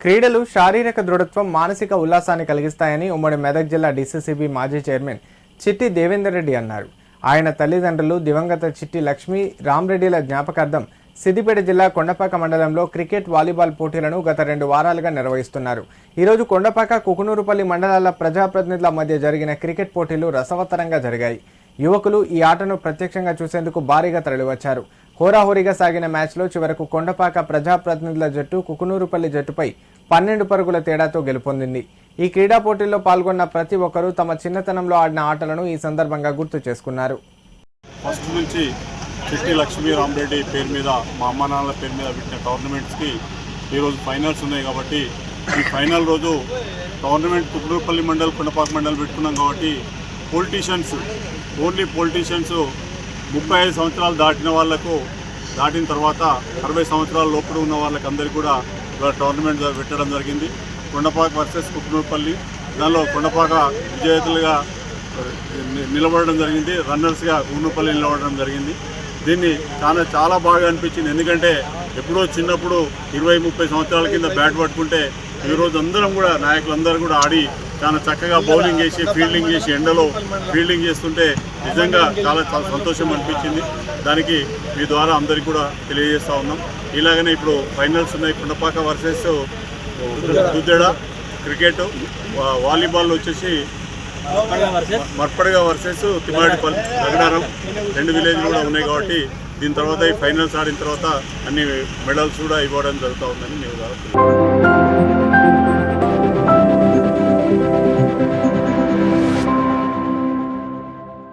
క్రీడలు శారీరక దృఢత్వం, మానసిక ఉల్లాసాన్ని కలిగిస్తాయని ఉమ్మడి మెదక్ జిల్లా డీసీసీబీ మాజీ చైర్మన్ చిట్టి దేవేందర్ రెడ్డి అన్నారు. ఆయన తల్లిదండ్రులు దివంగత చిట్టి లక్ష్మీ రామరెడ్డిల జ్ఞాపకార్థం సిద్దిపేట జిల్లా కొండపాక మండలంలో క్రికెట్, వాలీబాల్ పోటీలను గత 2 వారాలుగా నిర్వహిస్తున్నారు. ఈరోజు కొండపాక, కుకునూరుపల్లి మండలాల ప్రజాప్రతినిధుల మధ్య జరిగిన క్రికెట్ పోటీలు రసవత్తరంగా జరిగాయి. యువకులు ఈ ఆటను ప్రత్యక్షంగా చూసేందుకు భారీగా తరలివచ్చారు. హోరాహోరీగా సాగిన మ్యాచ్లో చివరకు కొండపాక ప్రజాప్రతినిధుల జట్టు కుకునూరుపల్లి జట్టుపై 12 పరుగుల తేడాతో గెలుపొందింది. ఈ క్రీడా పోటీల్లో పాల్గొన్న ప్రతి ఒక్కరూ తమ చిన్నతనంలో ఆడిన ఆటలను ఈ సందర్భంగా గుర్తు చేసుకున్నారు. ఫస్ట్ నుంచి చిట్టి లక్ష్మీ రామరెడ్డి పేరు మీద, మా అమ్మ నాన్నల పేరు మీద పెట్టిన టోర్నమెంట్స్కి ఈరోజు ఫైనల్స్ ఉన్నాయి కాబట్టి ఈ ఫైనల్ రోజు టోర్నమెంట్ కుకునూరుపల్లి మండల్, కొండపాక మండల్ పెట్టుకున్నాం కాబట్టి ఓన్లీ పొలిటీషియన్స్ 35 సంవత్సరాలు దాటిన తర్వాత 60 సంవత్సరాల లోపల ఉన్న వాళ్ళకి అందరికీ కూడా టోర్నమెంట్ పెట్టడం జరిగింది. కొండపాక వర్సెస్ కుకునూరుపల్లి, దానిలో కొండపాక విజేతలుగా నిలబడడం జరిగింది, రన్నర్స్గా కుకునూరుపల్లి నిలబడడం జరిగింది. దీన్ని చాలా బాగా అనిపించింది. ఎందుకంటే ఎప్పుడో చిన్నప్పుడు 20-30 సంవత్సరాల కింద బ్యాట్ పట్టుకుంటే ఈరోజు అందరం కూడా నాయకులందరూ కూడా ఆడి చాలా చక్కగా బౌలింగ్ చేసి, ఫీల్డింగ్ చేసి, ఎండలో ఫీల్డింగ్ చేస్తుంటే నిజంగా చాలా సంతోషం అనిపించింది. దానికి మీ ద్వారా అందరికీ కూడా తెలియజేస్తూ ఉన్నాం. ఇలాగనే ఇప్పుడు ఫైనల్స్ ఉన్నాయి. Kondapaka versus Duddeda cricket, volleyball వచ్చేసి మర్పడగా వర్సెస్ తిమ్మాడిపల్లి, నగడారం 2 విలేజ్లు కూడా ఉన్నాయి కాబట్టి దీని తర్వాత ఈ ఫైనల్స్ ఆడిన తర్వాత అన్ని మెడల్స్ కూడా ఇవ్వడం జరుగుతూ ఉందని మేము